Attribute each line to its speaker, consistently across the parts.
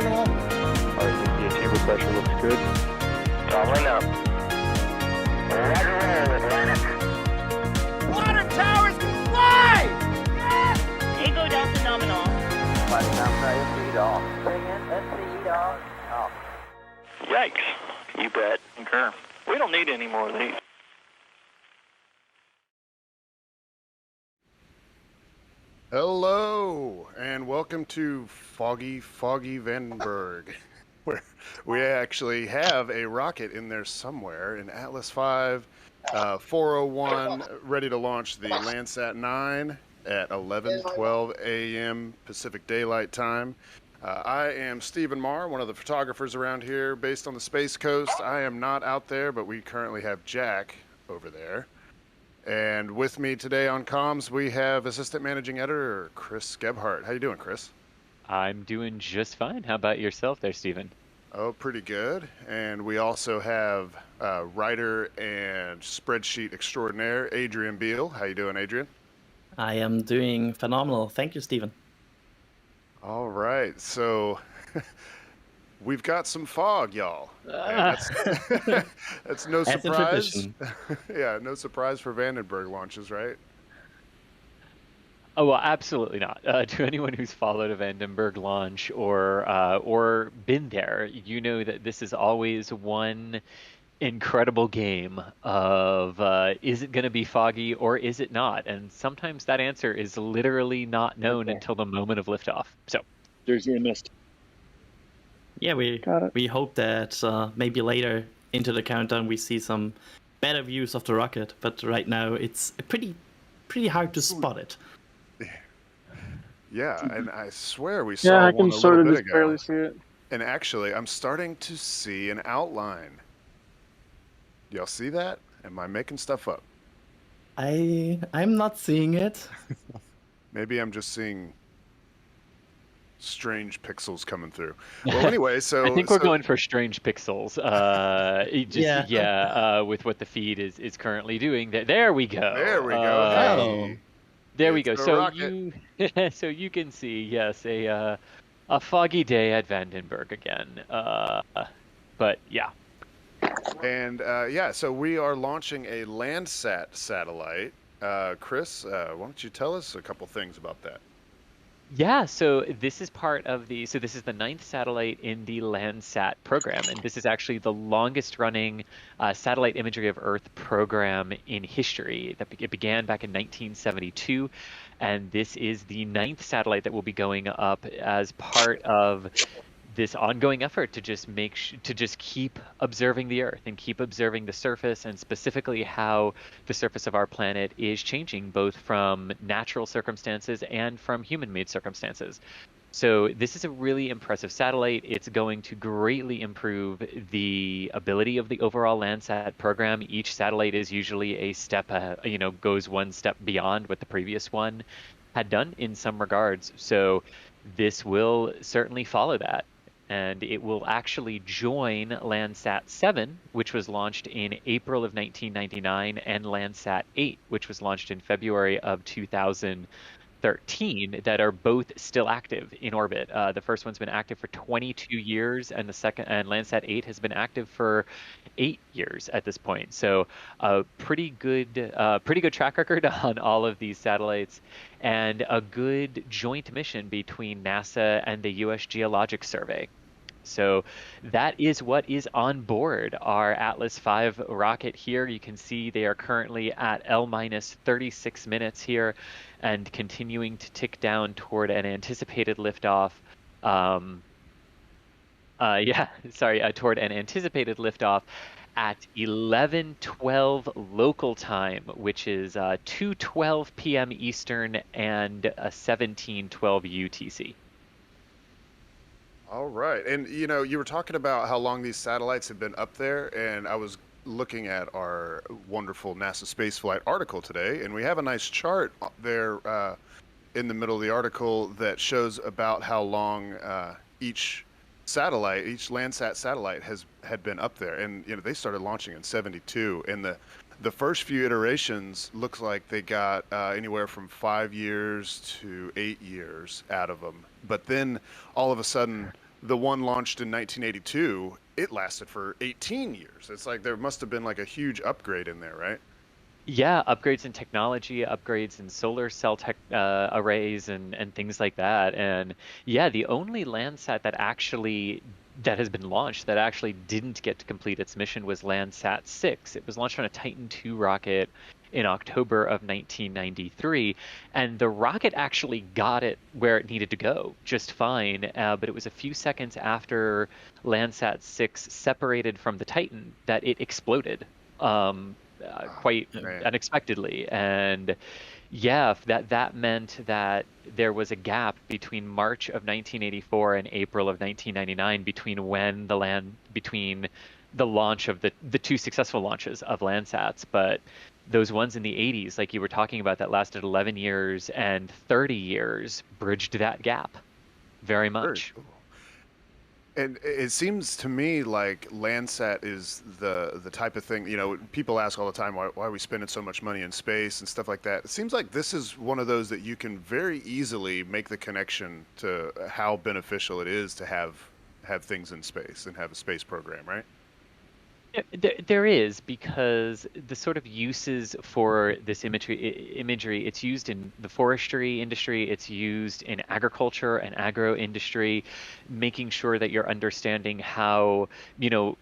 Speaker 1: normal.
Speaker 2: The chamber pressure looks good. Traveling up. Roger, roll, Atlantic.
Speaker 1: Water towers can fly!
Speaker 3: Tango Delta nominal.
Speaker 2: Flight down lead off. Bring in, lead off. Off. Yikes. You bet. Concur. We don't need any more of these.
Speaker 4: Hello, and welcome to Foggy Vandenberg, where we actually have a rocket in there somewhere, an Atlas V 401, ready to launch the Landsat 9 at 11:12 a.m. Pacific Daylight Time. I am Stephen Marr, one of the photographers around here based on the Space Coast. I am not out there, but we currently have Jack over there. And with me today on comms, we have Assistant Managing Editor Chris Gebhardt. How you doing, Chris?
Speaker 5: I'm doing just fine. How about yourself there, Stephen?
Speaker 4: Oh, pretty good. And we also have writer and spreadsheet extraordinaire, Adrian Beal. How you doing, Adrian?
Speaker 6: I am doing phenomenal. Thank you, Stephen.
Speaker 4: All right. So we've got some fog, y'all. That's no surprise. Yeah, no surprise for Vandenberg launches, right?
Speaker 5: Oh, well, absolutely not. To anyone who's followed a Vandenberg launch or been there, you know that this is always one incredible game of is it going to be foggy or is it not? And sometimes that answer is literally not known until the moment of liftoff. So
Speaker 2: There's your mist.
Speaker 6: Yeah, we hope that maybe later into the countdown we see some better views of the rocket, but right now it's pretty hard to spot it.
Speaker 4: Yeah, and I swear we saw
Speaker 7: Yeah, I
Speaker 4: one
Speaker 7: can
Speaker 4: a
Speaker 7: sort
Speaker 4: little
Speaker 7: of
Speaker 4: bit
Speaker 7: just
Speaker 4: ago.
Speaker 7: barely see it.
Speaker 4: And actually, I'm starting to see an outline. Y'all see that? Am I making stuff up?
Speaker 6: I'm not seeing it.
Speaker 4: Maybe I'm just seeing strange pixels coming through. Well, anyway, so
Speaker 5: I think we're going for strange pixels.
Speaker 6: Yeah.
Speaker 5: With what the feed is currently doing. There we go.
Speaker 4: There we go.
Speaker 6: Oh.
Speaker 4: Hey,
Speaker 5: There we
Speaker 4: it's
Speaker 5: go.
Speaker 4: the
Speaker 5: So
Speaker 4: rocket.
Speaker 5: so you can see, yes, a foggy day at Vandenberg again. But yeah.
Speaker 4: And yeah, so we are launching a Landsat satellite. Chris, why don't you tell us a couple things about that?
Speaker 5: Yeah, so this is this is the 9th satellite in the Landsat program, and this is actually the longest running satellite imagery of Earth program in history. It began back in 1972, and this is the 9th satellite that will be going up as part of this ongoing effort to just keep observing the Earth and keep observing the surface, and specifically how the surface of our planet is changing, both from natural circumstances and from human-made circumstances. So this is a really impressive satellite. It's going to greatly improve the ability of the overall Landsat program. Each satellite is usually a step, goes one step beyond what the previous one had done in some regards. So this will certainly follow that. And it will actually join Landsat 7, which was launched in April of 1999, and Landsat 8, which was launched in February of 2013, that are both still active in orbit. The first one's been active for 22 years, and Landsat 8 has been active for 8 years at this point. So a pretty good track record on all of these satellites, and a good joint mission between NASA and the U.S. Geologic Survey. So that is what is on board our Atlas V rocket here. You can see they are currently at L-36 minutes here, and continuing to tick down toward an anticipated liftoff. Toward an anticipated liftoff at 11:12 local time, which is 2:12 p.m. Eastern and 17:12 UTC.
Speaker 4: All right. And, you know, you were talking about how long these satellites have been up there, and I was looking at our wonderful NASASpaceflight article today, and we have a nice chart there in the middle of the article that shows about how long each Landsat satellite had been up there. And, you know, they started launching in 72, and the first few iterations looks like they got anywhere from 5 years to 8 years out of them. But then all of a sudden, the one launched in 1982, it lasted for 18 years. It's like there must have been like a huge upgrade in there, right?
Speaker 5: Yeah, upgrades in technology, upgrades in solar cell arrays and things like that. And yeah, the only Landsat that has been launched that actually didn't get to complete its mission was Landsat 6. It was launched on a Titan II rocket in October of 1993, and the rocket actually got it where it needed to go just fine, but it was a few seconds after Landsat 6 separated from the Titan that it exploded. Quite unexpectedly, and yeah, that meant that there was a gap between March of 1984 and April of 1999 between the launch of the two successful launches of Landsats. But those ones in the 80s, like you were talking about, that lasted 11 years and 30 years, bridged that gap very much.
Speaker 4: Very cool. And it seems to me like Landsat is the type of thing, you know, people ask all the time, why are we spending so much money in space and stuff like that? It seems like this is one of those that you can very easily make the connection to how beneficial it is to have things in space and have a space program, right?
Speaker 5: There is, because the sort of uses for this imagery, it's used in the forestry industry, it's used in agriculture and agro industry, making sure that you're understanding how,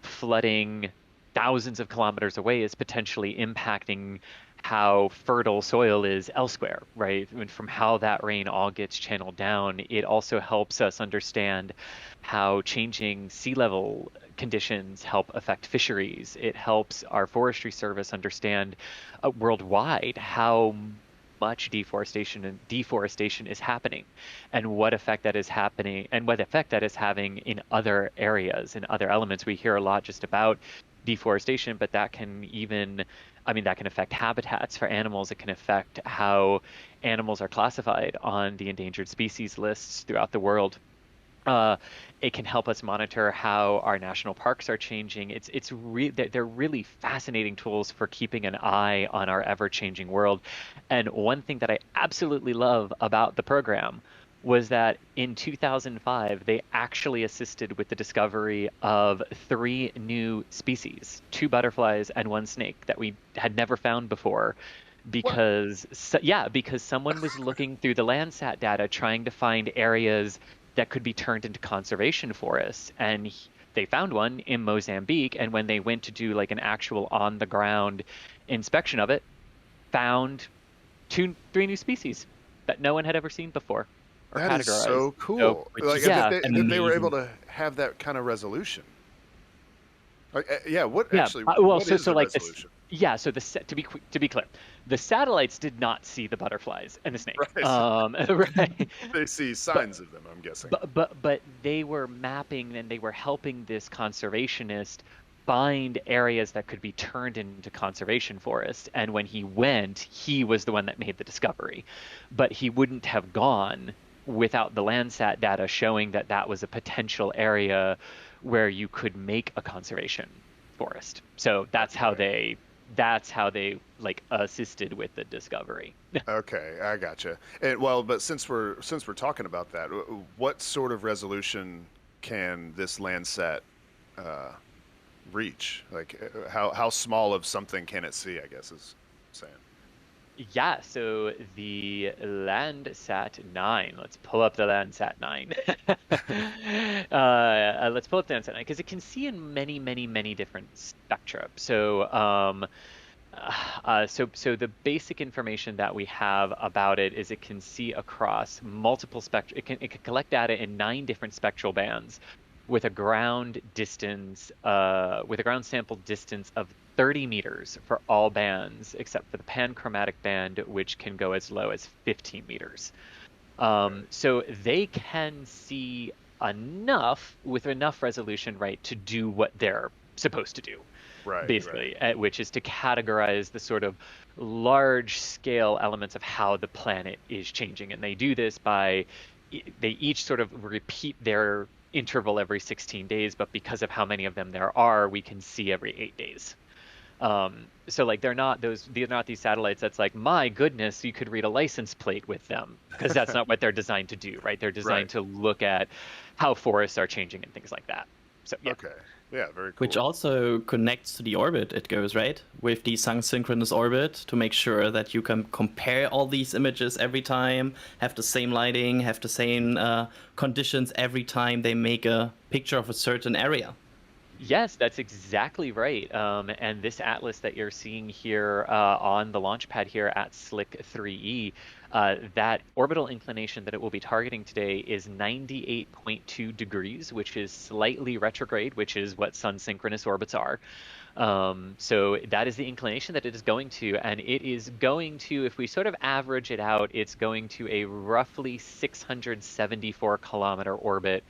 Speaker 5: flooding thousands of kilometers away is potentially impacting how fertile soil is elsewhere, right? And from how that rain all gets channeled down, it also helps us understand how changing sea level conditions help affect fisheries. It helps our forestry service understand worldwide how much deforestation is happening, and what effect that is having in other areas and other elements. We hear a lot just about deforestation, but that can affect habitats for animals. It can affect how animals are classified on the endangered species lists throughout the world. It can help us monitor how our national parks are changing. They're really fascinating tools for keeping an eye on our ever-changing world. And one thing that I absolutely love about the program was that in 2005, they actually assisted with the discovery of 3 new species, 2 butterflies and 1 snake that we had never found before. Because someone was looking through the Landsat data trying to find areas that could be turned into conservation forests, and they found one in Mozambique. And when they went to do like an actual on the ground inspection of it, found 3 new species that no one had ever seen before.
Speaker 4: That is so cool.
Speaker 5: So,
Speaker 4: if they were able to have that kind of resolution. What is the resolution?
Speaker 5: So to be clear, the satellites did not see the butterflies and the snake.
Speaker 4: Right.
Speaker 5: Right.
Speaker 4: They see signs of them, I'm guessing.
Speaker 5: But they were mapping, and they were helping this conservationist find areas that could be turned into conservation forest. And when he went, he was the one that made the discovery. But he wouldn't have gone without the Landsat data showing that that was a potential area where you could make a conservation forest. So that's how they like assisted with the discovery.
Speaker 4: Okay, I gotcha. And but since we're talking about that, what sort of resolution can this Landsat reach? Like, how small of something can it see, I guess is saying.
Speaker 5: Yeah, so the Landsat 9, let's pull up the Landsat 9. Let's pull up the Landsat 9, because it can see in many, many, many different spectra. So, so the basic information that we have about it is it can see across multiple spectra. It can collect data in 9 different spectral bands, with a ground sample distance of 30 meters for all bands, except for the panchromatic band, which can go as low as 15 meters. So they can see enough, with enough resolution, right, to do what they're supposed to do. Right, basically, right. Which is to categorize the sort of large-scale elements of how the planet is changing. And they do this by, they each sort of repeat their interval every 16 days, but because of how many of them there are, we can see every 8 days. So like they're not these satellites that's like, my goodness, you could read a license plate with them, because that's not what they're designed to do, right? They're designed to look at how forests are changing and things like that. So yeah.
Speaker 4: Okay. Yeah, very cool.
Speaker 6: Which also connects to the orbit it goes, right? With the sun-synchronous orbit, to make sure that you can compare all these images every time, have the same lighting, have the same conditions every time they make a picture of a certain area.
Speaker 5: Yes, that's exactly right. And this atlas that you're seeing here on the launch pad here at Slick 3E, that orbital inclination that it will be targeting today is 98.2 degrees, which is slightly retrograde, which is what sun-synchronous orbits are. So that is the inclination that it is going to, and it is going to, if we sort of average it out, it's going to a roughly 674 kilometer orbit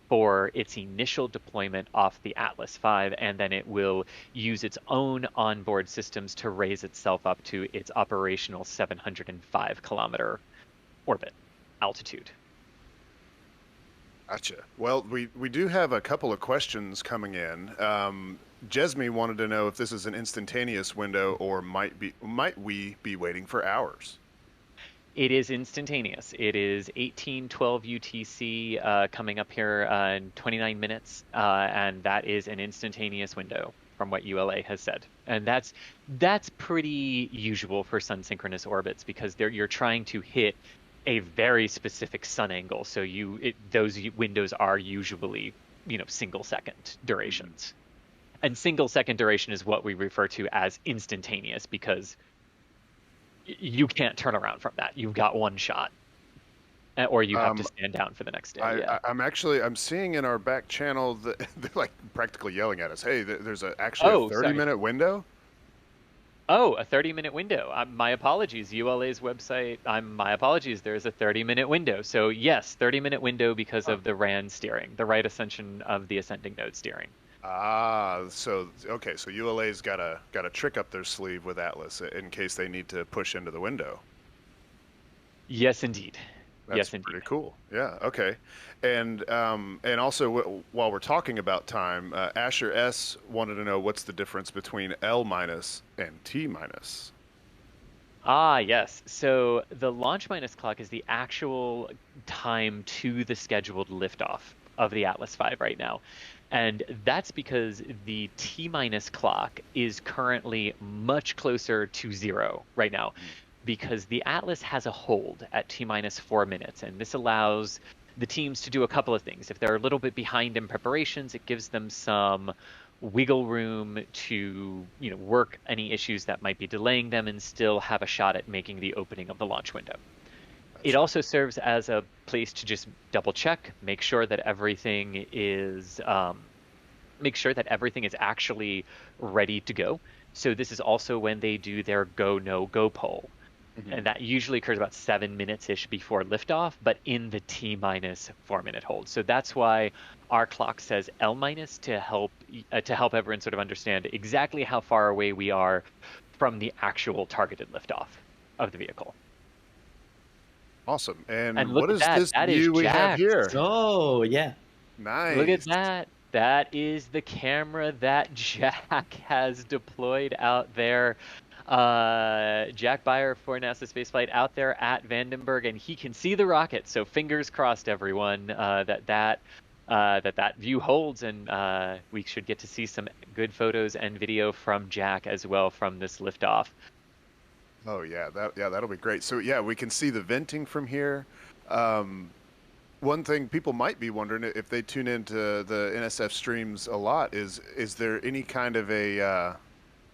Speaker 5: for its initial deployment off the Atlas V, and then it will use its own onboard systems to raise itself up to its operational 705 kilometer orbit altitude.
Speaker 4: Gotcha. Well, we do have a couple of questions coming in. Jesme wanted to know if this is an instantaneous window, or might we be waiting for hours?
Speaker 5: It is instantaneous. It is 1812 UTC coming up here in 29 minutes, and that is an instantaneous window from what ULA has said. And that's pretty usual for sun-synchronous orbits, because you're trying to hit a very specific sun angle. So those windows are usually, single-second durations. And single-second duration is what we refer to as instantaneous, because you can't turn around from that. You've got one shot, or you have to stand down for the next day.
Speaker 4: I'm seeing in our back channel that they're like practically yelling at us. Hey, there's actually a 30-minute window.
Speaker 5: Oh, a 30-minute window. My apologies. ULA's website. My apologies. There's a 30-minute window. So yes, 30-minute window because of the RAN steering, the right ascension of the ascending node steering.
Speaker 4: So ULA's got a trick up their sleeve with Atlas in case they need to push into the window.
Speaker 5: Yes, indeed.
Speaker 4: That's pretty cool. Yeah. Okay. And also while we're talking about time, Asher S wanted to know what's the difference between L- and T-.
Speaker 5: Yes. So the launch minus clock is the actual time to the scheduled liftoff of the Atlas V right now. And that's because the T- clock is currently much closer to 0 right now, because the Atlas has a hold at T-4 minutes. And this allows the teams to do a couple of things. If they're a little bit behind in preparations, it gives them some wiggle room to work any issues that might be delaying them and still have a shot at making the opening of the launch window. It also serves as a place to just double check, make sure that everything is actually ready to go. So this is also when they do their go, no go poll. Mm-hmm. And that usually occurs about 7 minutes-ish before liftoff, but in the T-4 minute hold. So that's why our clock says L- to help everyone sort of understand exactly how far away we are from the actual targeted liftoff of the vehicle.
Speaker 4: Awesome. And
Speaker 5: look
Speaker 4: what is
Speaker 5: that.
Speaker 4: this
Speaker 5: that
Speaker 4: view
Speaker 5: is
Speaker 4: we have here?
Speaker 6: Oh, yeah.
Speaker 4: Nice.
Speaker 5: Look at that. That is the camera that Jack has deployed out there. Jack Beyer for NASASpaceflight out there at Vandenberg, and he can see the rocket. So fingers crossed, everyone, that view holds, and we should get to see some good photos and video from Jack as well from this liftoff.
Speaker 4: Oh yeah, that'll be great. So yeah, we can see the venting from here. One thing people might be wondering, if they tune into the NSF streams a lot, is there any kind of a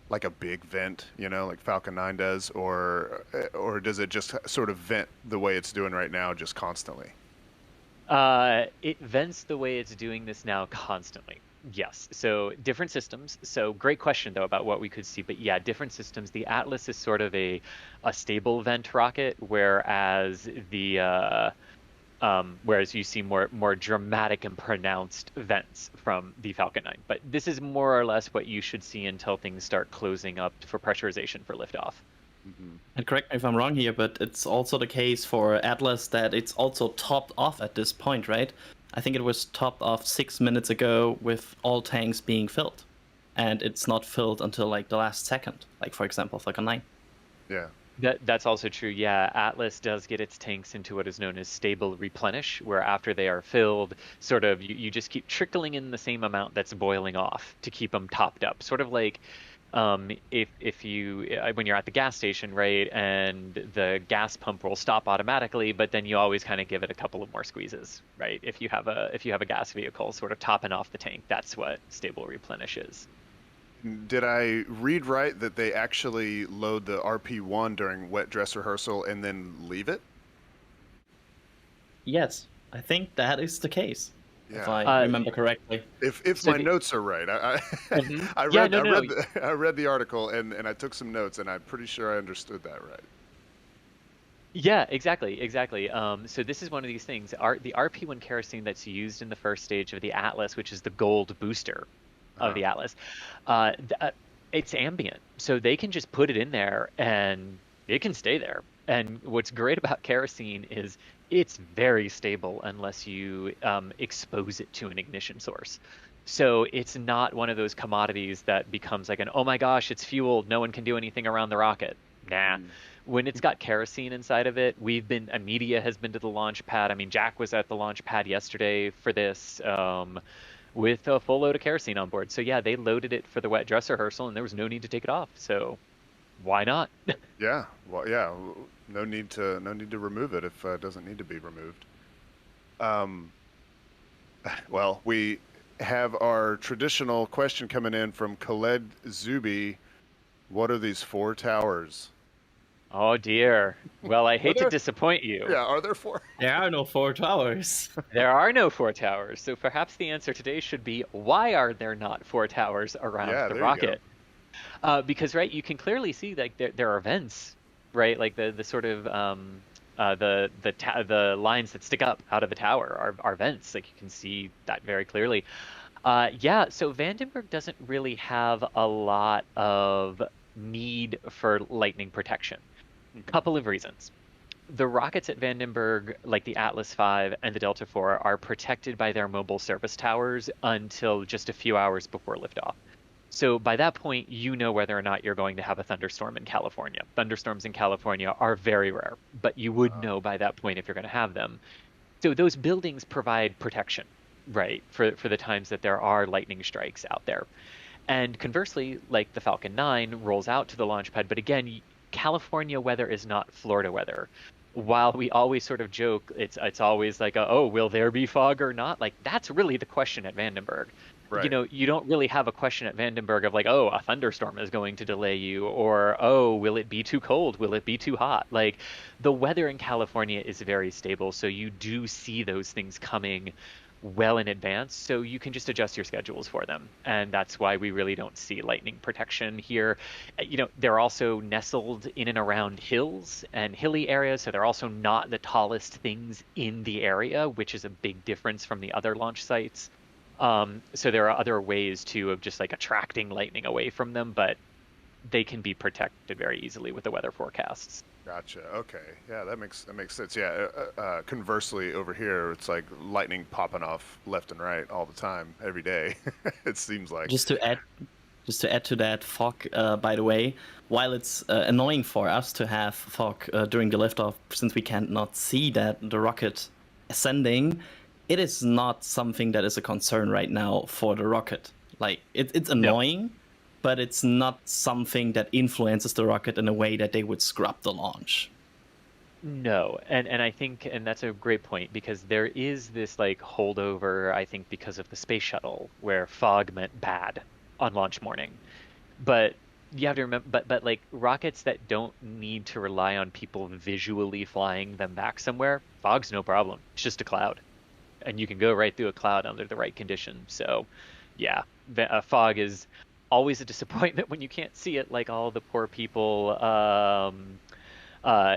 Speaker 4: like a big vent, like Falcon 9 does, or does it just sort of vent the way it's doing right now, just constantly?
Speaker 5: It vents the way it's doing this now constantly. Yes. So different systems. So great question though about what we could see, but yeah, different systems. The Atlas is sort of a stable vent rocket, whereas whereas you see more dramatic and pronounced vents from the Falcon 9. But this is more or less what you should see until things start closing up for pressurization for liftoff.
Speaker 6: Mm-hmm. And correct me if I'm wrong here, but it's also the case for Atlas that it's also topped off at this point, right? I think it was topped off 6 minutes ago with all tanks being filled. and it's not filled until like the last second, like for example Falcon 9.
Speaker 4: Yeah.
Speaker 5: That's also true. Yeah, Atlas does get its tanks into what is known as stable replenish, where after they are filled, sort of you just keep trickling in the same amount that's boiling off to keep them topped up. Sort of like if you when you're at the gas station, right, and the gas pump will stop automatically, but then you always kind of give it a couple of more squeezes, right? If you have a gas vehicle sort of topping off the tank, that's what stable replenish is.
Speaker 4: Did I read right that they actually load the RP-1 during wet dress rehearsal and then leave it?
Speaker 6: Yes, I think that is the case.
Speaker 4: Yeah.
Speaker 6: If I remember correctly.
Speaker 4: If
Speaker 5: So
Speaker 4: my notes are right, I
Speaker 5: Yeah,
Speaker 4: read
Speaker 5: no.
Speaker 4: I read the article and I took some notes, and I'm pretty sure I understood that right.
Speaker 5: Yeah, exactly. So this is one of these things. The RP1 kerosene that's used in the first stage of the Atlas, which is the gold booster of the Atlas, it's ambient. So they can just put it in there and it can stay there. And what's great about kerosene is it's very stable unless you expose it to an ignition source. So it's not one of those commodities that becomes like oh my gosh, it's fueled, no one can do anything around the rocket. Nah. When it's got kerosene inside of it, media has been to the launch pad. I mean, Jack was at the launch pad yesterday for this with a full load of kerosene on board. So yeah, they loaded it for the wet dress rehearsal, and there was no need to take it off. So why not?
Speaker 4: Yeah. Well, yeah. No need to remove it if it doesn't need to be removed. Well, we have our traditional question coming in from Khaled Zubi. What are these 4 towers?
Speaker 5: Oh dear. Well, I hate to disappoint you.
Speaker 4: Yeah, are there 4?
Speaker 6: There are no 4 towers.
Speaker 5: There are no 4 towers. So perhaps the answer today should be, why are there not 4 towers around the rocket? Because right, you can clearly see like there are vents, right? Like the sort of the lines that stick up out of the tower are vents. Like you can see that very clearly. Yeah. So Vandenberg doesn't really have a lot of need for lightning protection. Couple of reasons. The rockets at Vandenberg, like the Atlas V and the Delta IV, are protected by their mobile service towers until just a few hours before liftoff. So by that point, you know whether or not you're going to have a thunderstorm in California. Thunderstorms in California are very rare, but you would know by that point if you're going to have them. So those buildings provide protection, right, for the times that there are lightning strikes out there. And conversely, like the Falcon 9 rolls out to the launch pad, but again, California weather is not Florida weather. While we always sort of joke, it's always like, oh, will there be fog or not? Like, that's really the question at Vandenberg. Right. You know, you don't really have a question at Vandenberg of like, oh, a thunderstorm is going to delay you, or, oh, will it be too cold? Will it be too hot? Like, the weather in California is very stable, so you do see those things coming well in advance, so you can just adjust your schedules for them. And that's why we really don't see lightning protection here. You know, they're also nestled in and around hills and hilly areas, so they're also not the tallest things in the area, which is a big difference from the other launch sites. So there are other ways too of just like attracting lightning away from them, but they can be protected very easily with the weather forecasts.
Speaker 4: Gotcha. Okay. Yeah, that makes sense. Yeah. Conversely, over here, it's like lightning popping off left and right all the time, every day. It seems like.
Speaker 6: Just to add to that, fog. By the way, while it's annoying for us to have fog during the liftoff, since we cannot see the rocket ascending, it is not something that is a concern right now for the rocket. Like it's annoying. No. But it's not something that influences the rocket in a way that they would scrub the launch.
Speaker 5: No, and I think, and that's a great point, because there is this like holdover, I think, because of the space shuttle, where fog meant bad on launch morning. But you have to remember, but like rockets that don't need to rely on people visually flying them back somewhere, fog's no problem. It's just a cloud, and you can go right through a cloud under the right conditions. So, yeah, fog is always a disappointment when you can't see it, like all the poor people,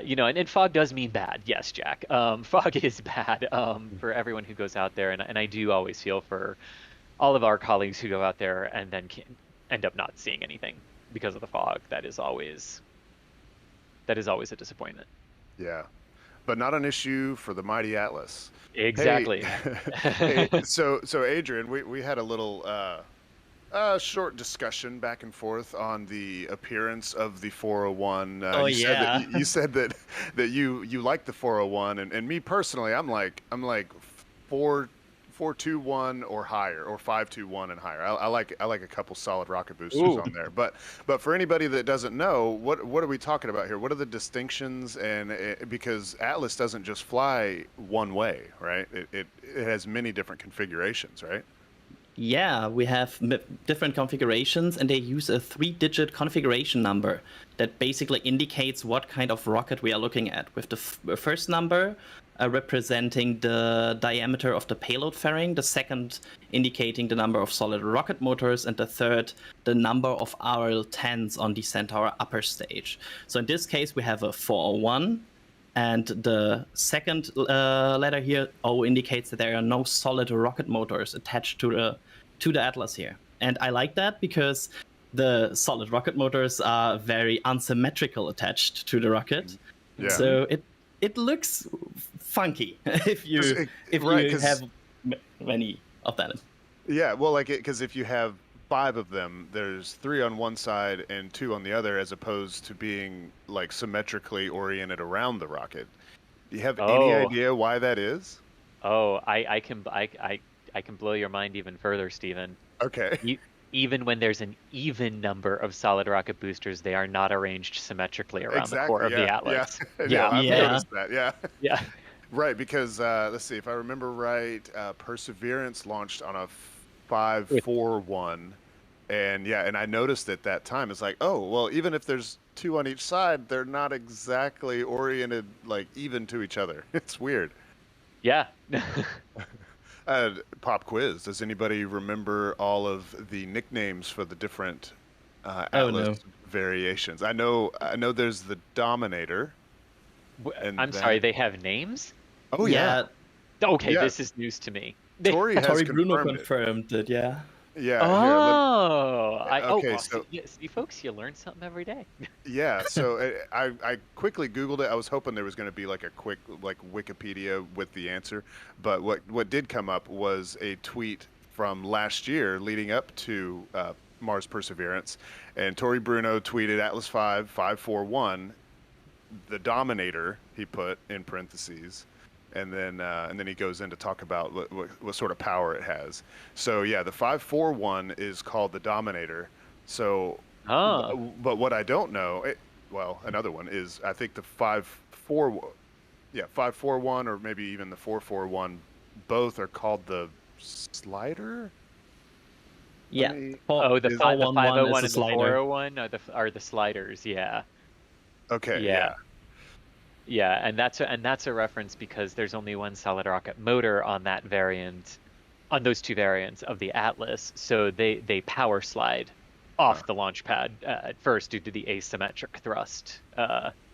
Speaker 5: you know, and fog does mean bad. Yes, Jack. Fog is bad for everyone who goes out there, and I do always feel for all of our colleagues who go out there and then can end up not seeing anything because of the fog. That is always a disappointment.
Speaker 4: Yeah, but not an issue for the mighty Atlas.
Speaker 5: Exactly.
Speaker 4: Hey, so Adrian, we had a little Short discussion back and forth on the appearance of the 401.
Speaker 6: Oh,
Speaker 4: you said
Speaker 6: yeah.
Speaker 4: that you said that you like the 401, and me personally, I'm like 421 or higher, or 521 and higher. I like a couple solid rocket boosters on there. But for anybody that doesn't know, what are we talking about here? What are the distinctions? And because Atlas doesn't just fly one way, right? It has many different configurations, right?
Speaker 6: Yeah, we have different configurations, and they use a 3-digit configuration number that basically indicates what kind of rocket we are looking at, with the first number representing the diameter of the payload fairing, the second indicating the number of solid rocket motors, and the third the number of RL-10s on the Centaur upper stage. So in this case, we have a 401. And the second letter here, O, indicates that there are no solid rocket motors attached to the Atlas here. And I like that because the solid rocket motors are very unsymmetrical attached to the rocket.
Speaker 4: Yeah.
Speaker 6: So it looks funky if you have many of them.
Speaker 4: Yeah, well, because if you have 5 of them, there's 3 on one side and 2 on the other, as opposed to being like symmetrically oriented around the rocket. Do you have any idea why that is?
Speaker 5: Oh, I can blow your mind even further, Stephen.
Speaker 4: Okay.
Speaker 5: Even when there's an even number of solid rocket boosters, they are not arranged symmetrically around the core of the Atlas.
Speaker 4: Yeah, I've noticed that. Yeah.
Speaker 5: Yeah.
Speaker 4: Right, because let's see, if I remember right, Perseverance launched on a 541. And I noticed at that time, it's like, oh, well, even if there's 2 on each side, they're not exactly oriented like even to each other. It's weird.
Speaker 5: Yeah.
Speaker 4: Pop quiz. Does anybody remember all of the nicknames for the different Atlas variations? I know there's the Dominator.
Speaker 5: I'm sorry, they have names?
Speaker 4: Oh, yeah.
Speaker 5: Okay,
Speaker 4: Yeah.
Speaker 5: This is news to me.
Speaker 4: Tori
Speaker 6: Bruno confirmed it, yeah.
Speaker 4: Yeah.
Speaker 5: Okay, so you folks, you learn something every day.
Speaker 4: Yeah. So I quickly Googled it. I was hoping there was going to be like a quick Wikipedia with the answer, but what did come up was a tweet from last year leading up to Mars Perseverance, and Tori Bruno tweeted Atlas 541, the Dominator, he put in parentheses. And then he goes in to talk about what sort of power it has. So yeah, the 541 is called the Dominator. So, but what I don't know, another one is, I think the 541, or maybe even the 441, both are called the Slider.
Speaker 6: Yeah.
Speaker 5: The 501 and the 401 are the sliders. Yeah.
Speaker 4: Okay.
Speaker 5: Yeah. Yeah, and that's a reference because there's only one solid rocket motor on that variant, on those 2 variants of the Atlas, so they power slide off the launch pad at first due to the asymmetric thrust.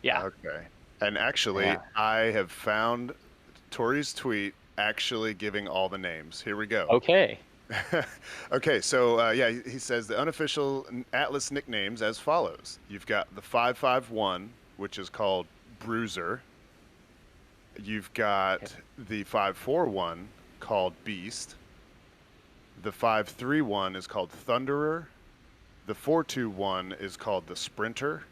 Speaker 5: Yeah.
Speaker 4: Okay. And actually, I have found Tori's tweet actually giving all the names. Here we go.
Speaker 5: Okay.
Speaker 4: Okay, so he says the unofficial Atlas nicknames as follows. You've got the 551, which is called Bruiser. You've got the 541 called Beast. The 531 is called Thunderer. The 421 is called the Sprinter.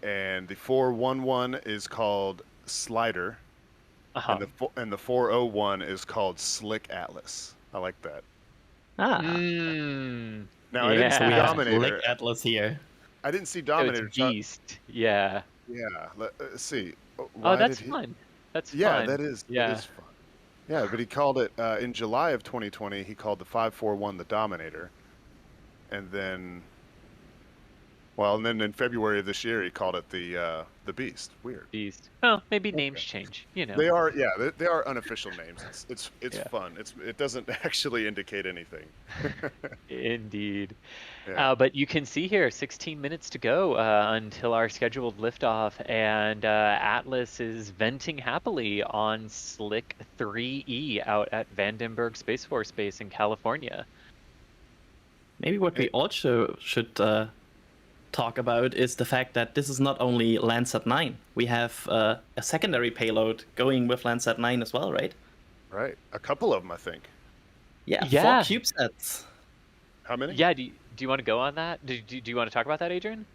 Speaker 4: And the 411 is called Slider. And the 401 is called Slick Atlas. I like that. Now, I didn't see Dominator.
Speaker 6: Slick Atlas here.
Speaker 4: I didn't see Dominator.
Speaker 5: So it's Beast. Yeah.
Speaker 4: Yeah, let's see.
Speaker 5: That's fun. That's fun.
Speaker 4: Yeah, that is fun. Yeah, but he called it, in July of 2020, he called the 541 the Dominator. And then in February of this year, he called it the Beast. Weird.
Speaker 5: Beast. Well, maybe names change,
Speaker 4: They are, they are unofficial names. It's fun. It doesn't actually indicate anything.
Speaker 5: Indeed.
Speaker 4: Yeah.
Speaker 5: But you can see here, 16 minutes to go until our scheduled liftoff, and Atlas is venting happily on Slick 3E out at Vandenberg Space Force Base in California.
Speaker 6: Maybe what we also should talk about is the fact that this is not only Landsat 9. We have a secondary payload going with Landsat 9 as well, right?
Speaker 4: Right. A couple of them, I think.
Speaker 6: Yeah. 4 CubeSats.
Speaker 4: How many?
Speaker 5: Yeah, do you want to go on that? Do you want to talk about that, Adrian?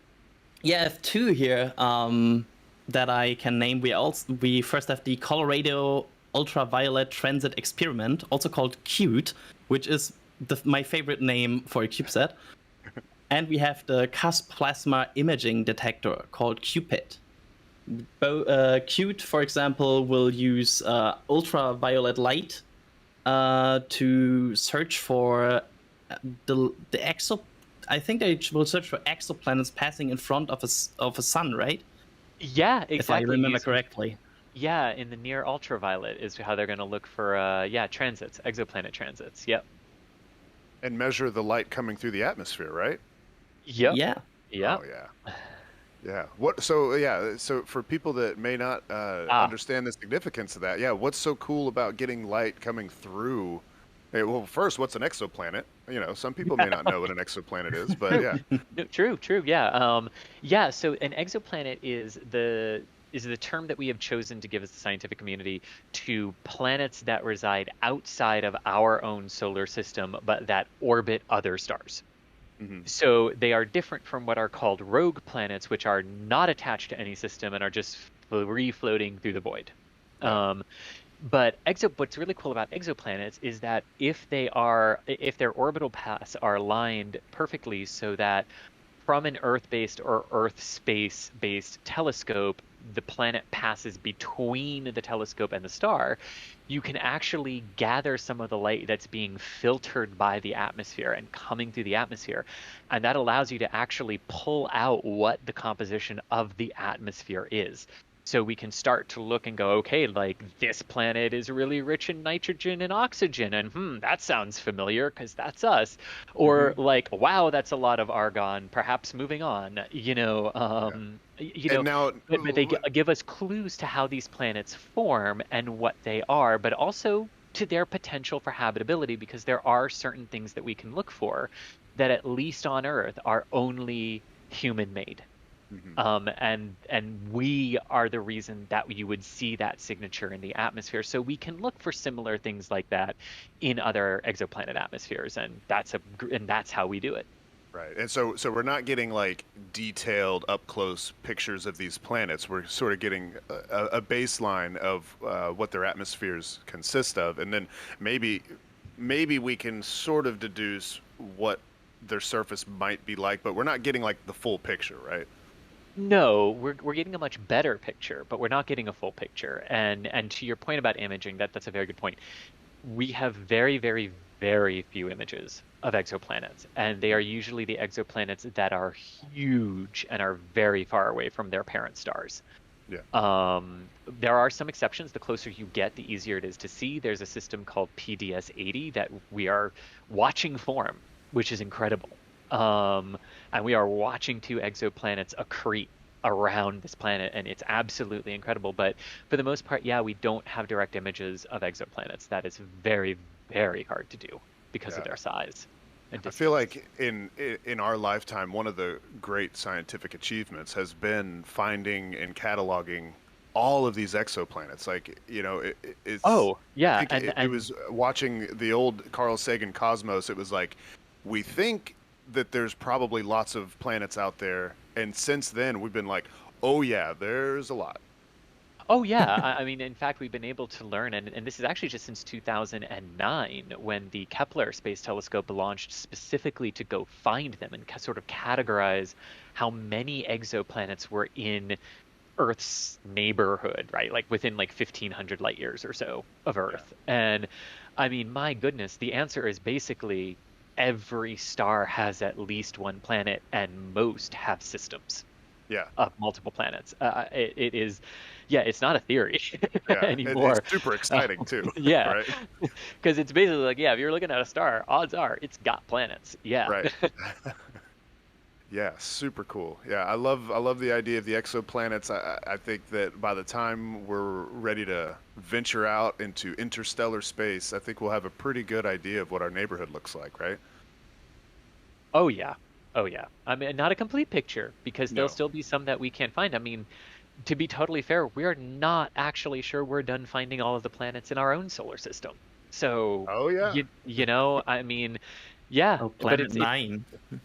Speaker 6: Yeah, I have two here that I can name. We first have the Colorado Ultraviolet Transit Experiment, also called CUTE, which is my favorite name for a CubeSat. And we have the CUSP Plasma Imaging Detector called CUPID. CUTE, for example, will use ultraviolet light to search for the I think they will search for exoplanets passing in front of a sun, right?
Speaker 5: Yeah, exactly.
Speaker 6: If I remember correctly.
Speaker 5: Yeah, in the near ultraviolet is how they're going to look for transits, exoplanet transits. Yep.
Speaker 4: And measure the light coming through the atmosphere, right?
Speaker 5: Yep.
Speaker 6: Yeah.
Speaker 5: Yeah.
Speaker 4: Oh yeah. Yeah. So for people that may not understand the significance of that, yeah, what's so cool about getting light coming through? Hey, well, first, what's an exoplanet? You know, some people may not know what an exoplanet is, but yeah.
Speaker 5: No, true. Yeah. So an exoplanet is the term that we have chosen to give as the scientific community to planets that reside outside of our own solar system, but that orbit other stars.
Speaker 4: Mm-hmm.
Speaker 5: So they are different from what are called rogue planets, which are not attached to any system and are just free floating through the void.
Speaker 4: Yeah.
Speaker 5: But what's really cool about exoplanets is that if their orbital paths are aligned perfectly so that from an Earth-based or Earth space-based telescope, the planet passes between the telescope and the star, you can actually gather some of the light that's being filtered by the atmosphere and coming through the atmosphere. And that allows you to actually pull out what the composition of the atmosphere is. So we can start to look and go, okay, like this planet is really rich in nitrogen and oxygen, and that sounds familiar because that's us. Or like, wow, that's a lot of argon. Perhaps moving on. But they give us clues to how these planets form and what they are, but also to their potential for habitability, because there are certain things that we can look for that, at least on Earth, are only human-made.
Speaker 4: Mm-hmm.
Speaker 5: And we are the reason that you would see that signature in the atmosphere. So we can look for similar things like that in other exoplanet atmospheres, and that's how we do it.
Speaker 4: Right. And so we're not getting like detailed up close pictures of these planets. We're sort of getting a baseline of what their atmospheres consist of, and then maybe we can sort of deduce what their surface might be like, but we're not getting like the full picture, right?
Speaker 5: No, we're getting a much better picture, but we're not getting a full picture. And to your point about imaging, that's a very good point. We have very, very, very few images of exoplanets, and they are usually the exoplanets that are huge and are very far away from their parent stars.
Speaker 4: Yeah.
Speaker 5: There are some exceptions. The closer you get, the easier it is to see. There's a system called PDS-80 that we are watching form, which is incredible. And we are watching two exoplanets accrete around this planet, and it's absolutely incredible. But for the most part, yeah, we don't have direct images of exoplanets. That is very, very hard to do because of their size and
Speaker 4: I
Speaker 5: distance.
Speaker 4: feel like in our lifetime, one of the great scientific achievements has been finding and cataloging all of these exoplanets. Like, you know, it's...
Speaker 5: Oh, yeah.
Speaker 4: I think it was watching the old Carl Sagan Cosmos. It was like, we think that there's probably lots of planets out there, and since then we've been like, oh yeah, there's a lot.
Speaker 5: Oh yeah, I mean, in fact, we've been able to learn, and this is actually just since 2009 when the Kepler Space Telescope launched specifically to go find them and sort of categorize how many exoplanets were in Earth's neighborhood, right? Like within like 1,500 light years or so of Earth. Yeah. And I mean, my goodness, the answer is basically every star has at least one planet, and most have systems of multiple planets. It is, it's not a theory anymore.
Speaker 4: It's super exciting too.
Speaker 5: Yeah,
Speaker 4: right?
Speaker 5: Because it's basically like, if you're looking at a star, odds are it's got planets. Yeah.
Speaker 4: Right. Yeah, super cool. Yeah, I love the idea of the exoplanets. I think that by the time we're ready to venture out into interstellar space, I think we'll have a pretty good idea of what our neighborhood looks like, right?
Speaker 5: Oh yeah. I mean, not a complete picture, because there'll still be some that we can't find. I mean, to be totally fair, we're not actually sure we're done finding all of the planets in our own solar system. So,
Speaker 4: oh yeah,
Speaker 5: I mean, Yeah,
Speaker 6: Oh,
Speaker 5: but
Speaker 6: Planet
Speaker 5: it's
Speaker 6: 9.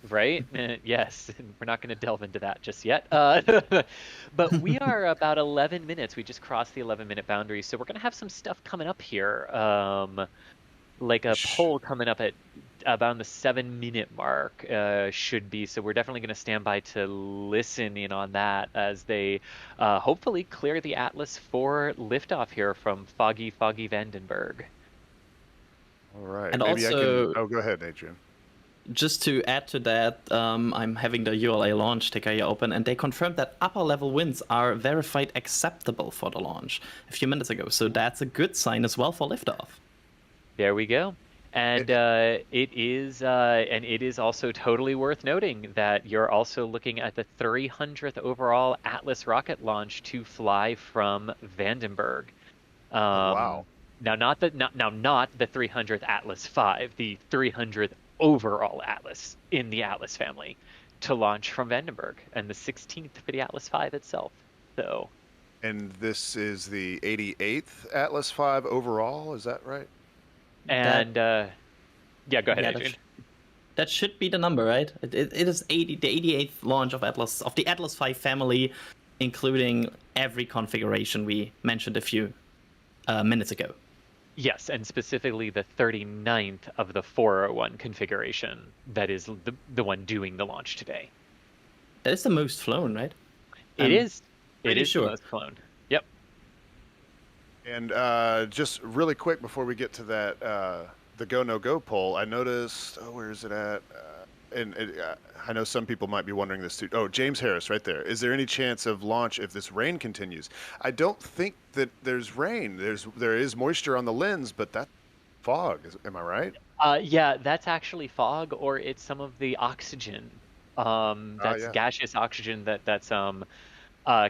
Speaker 5: right. Yes, we're not going to delve into that just yet. But we are about 11 minutes. We just crossed the 11-minute boundary, so we're going to have some stuff coming up here. Like a poll coming up at about the 7-minute mark should be. So we're definitely going to stand by to listen in on that as they hopefully clear the Atlas for liftoff here from foggy Vandenberg.
Speaker 4: All right.
Speaker 6: And
Speaker 4: Maybe I
Speaker 6: also,
Speaker 4: can. Oh, go ahead, Adrian.
Speaker 6: just to add to that, I'm having the ULA launch ticker here open, and they confirmed that upper level winds are verified acceptable for the launch a few minutes ago. So that's a good sign as well for liftoff.
Speaker 5: There we go. And it is also totally worth noting that you're also looking at the 300th overall Atlas rocket launch to fly from Vandenberg.
Speaker 4: Wow.
Speaker 5: Now, not the 300th Atlas V, the 300th overall Atlas in the Atlas family, to launch from Vandenberg, and the 16th for the Atlas V itself. So.
Speaker 4: And this is the 88th Atlas V overall. Is that right?
Speaker 5: And yeah, go ahead, Adrian.
Speaker 6: That should be the number, right? It is the 88th launch of the Atlas V family, including every configuration we mentioned a few minutes ago.
Speaker 5: Yes, and specifically the 39th of the 401 configuration that is the one doing the launch today.
Speaker 6: That is the most flown, right?
Speaker 5: It is.
Speaker 6: Pretty
Speaker 5: It is
Speaker 6: sure.
Speaker 5: the most flown. Yep.
Speaker 4: And just really quick before we get to that, the go no go poll, I noticed. Oh, where is it at? I know some people might be wondering this too. Oh, James Harris, right there. Is there any chance of launch if this rain continues? I don't think that there's rain. There is moisture on the lens, but that's fog. Am I right?
Speaker 5: Yeah, that's actually fog, or it's some of the oxygen. That's gaseous oxygen that's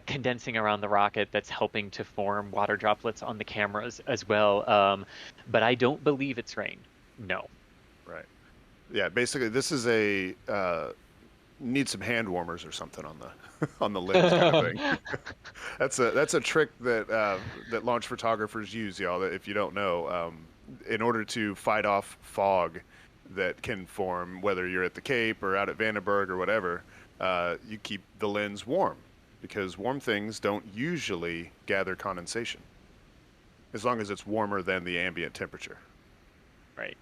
Speaker 5: condensing around the rocket that's helping to form water droplets on the cameras as well. But I don't believe it's rain. No.
Speaker 4: Right. Yeah. Basically, this is a need some hand warmers or something on the on the lens kind of thing. That's a trick that that launch photographers use, y'all. That if you don't know, in order to fight off fog that can form, whether you're at the Cape or out at Vandenberg or whatever, you keep the lens warm, because warm things don't usually gather condensation as long as it's warmer than the ambient temperature.
Speaker 5: Right.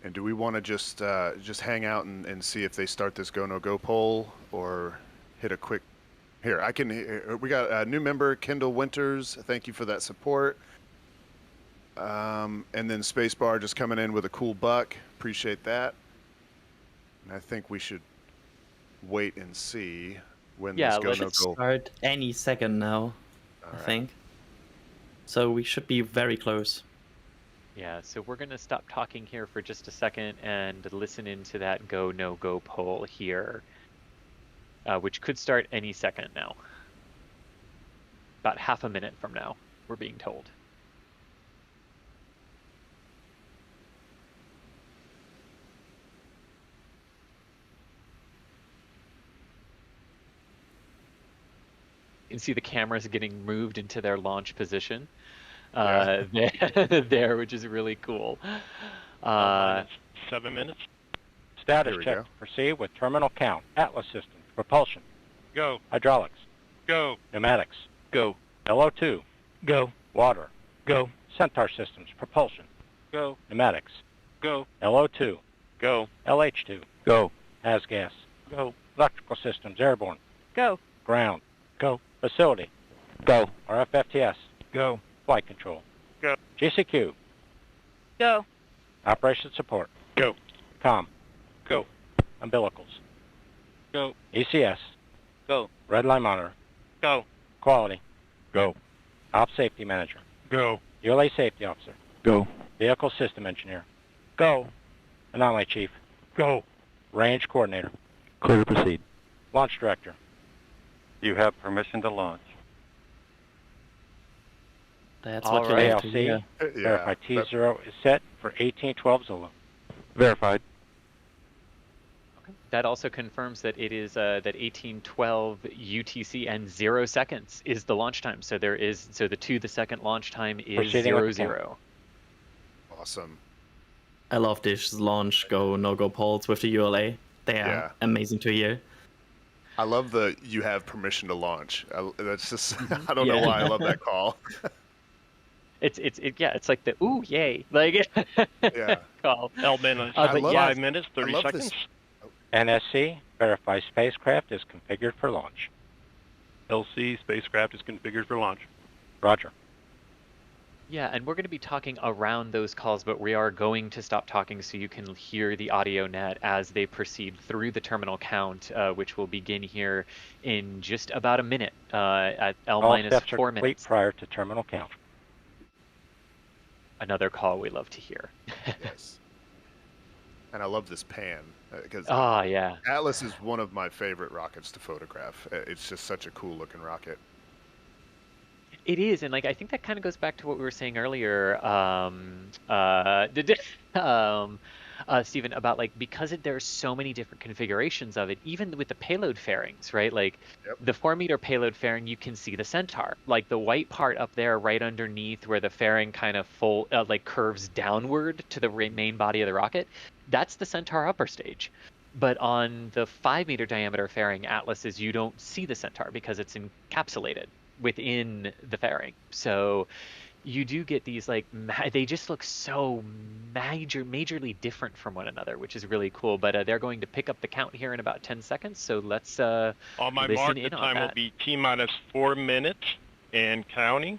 Speaker 4: And do we want to just hang out and see if they start this go no go poll, or hit a quick? Here, we got a new member, Kendall Winters. Thank you for that support. And then Spacebar just coming in with a cool buck. Appreciate that. And I think we should wait and see when this go no go.
Speaker 6: Start any second now, I think. So we should be very close.
Speaker 5: Yeah, so we're going to stop talking here for just a second and listen into that go no go poll here, which could start any second now. About half a minute from now, we're being told. You can see the cameras getting moved into their launch position there, which is really cool.
Speaker 7: 7 minutes. Status check.
Speaker 4: Go.
Speaker 7: Proceed with terminal count. Atlas systems. Propulsion. Go. Hydraulics. Go. Pneumatics. Go. LO2. Go. Water. Go. Centaur systems. Propulsion. Go. Pneumatics. Go. LO2. Go. LH2. Go. Has gas. Go. Electrical systems. Airborne. Go. Ground. Go. Facility. Go. RFFTS. Go. Flight control. Go. GCQ.
Speaker 3: Go.
Speaker 7: Operation support. Go. COM. Go. Umbilicals. Go. ECS. Go. Red line monitor. Go. Quality. Go. Op safety manager. Go. ULA safety officer. Go. Vehicle system engineer. Go. Anomaly chief. Go. Range coordinator. Clear to proceed. Launch director.
Speaker 8: You have permission to launch.
Speaker 6: That's
Speaker 5: All
Speaker 6: what you
Speaker 5: right.
Speaker 6: like to hear.
Speaker 7: Verify T0 is set for 1812 Zulu.
Speaker 8: Verified.
Speaker 5: That also confirms that it is that 1812 UTC and 0 seconds is the launch time. So the second launch time is
Speaker 7: Proceeding with
Speaker 5: 00.
Speaker 4: Awesome.
Speaker 6: I love this launch go, no-go polls with the ULA. They are
Speaker 4: Yeah.
Speaker 6: amazing to hear.
Speaker 4: I love the you have permission to launch. That's just I don't
Speaker 5: Yeah.
Speaker 4: know why I love that call.
Speaker 5: It's like the ooh yay like
Speaker 4: Yeah.
Speaker 5: call.
Speaker 7: L-minus,
Speaker 5: But
Speaker 4: love-
Speaker 5: yeah,
Speaker 7: 5 minutes, 30
Speaker 4: love
Speaker 7: seconds.
Speaker 4: this-
Speaker 7: NSC, verify spacecraft is configured for launch.
Speaker 8: LC, spacecraft is configured for launch.
Speaker 7: Roger.
Speaker 5: yeah, and we're going to be talking around those calls, but we are going to stop talking so you can hear the audio net as they proceed through the terminal count, which will begin here in just about a minute at L
Speaker 7: All
Speaker 5: minus
Speaker 7: steps are
Speaker 5: 4
Speaker 7: complete
Speaker 5: minutes.
Speaker 7: prior to terminal count.
Speaker 5: Another call we love to hear.
Speaker 4: Yes. And I love this pan because
Speaker 5: Ah, yeah.
Speaker 4: Atlas is one of my favorite rockets to photograph. It's just such a cool looking rocket.
Speaker 5: It is, and like I think that kind of goes back to what we were saying earlier, Stephen, about like because there's so many different configurations of it, even with the payload fairings, right? Like
Speaker 4: Yep.
Speaker 5: the 4-meter payload fairing, you can see the Centaur, like the white part up there, right underneath where the fairing kind of like curves downward to the main body of the rocket. That's the Centaur upper stage. But on the 5-meter diameter fairing Atlases, you don't see the Centaur because it's encapsulated within the fairing. So you do get these like they just look so majorly different from one another, which is really cool. But they're going to pick up the count here in about 10 seconds. So let's
Speaker 7: On my
Speaker 5: listen
Speaker 7: mark,
Speaker 5: in
Speaker 7: the
Speaker 5: on
Speaker 7: time will
Speaker 5: that.
Speaker 7: be T-minus 4 minutes and counting.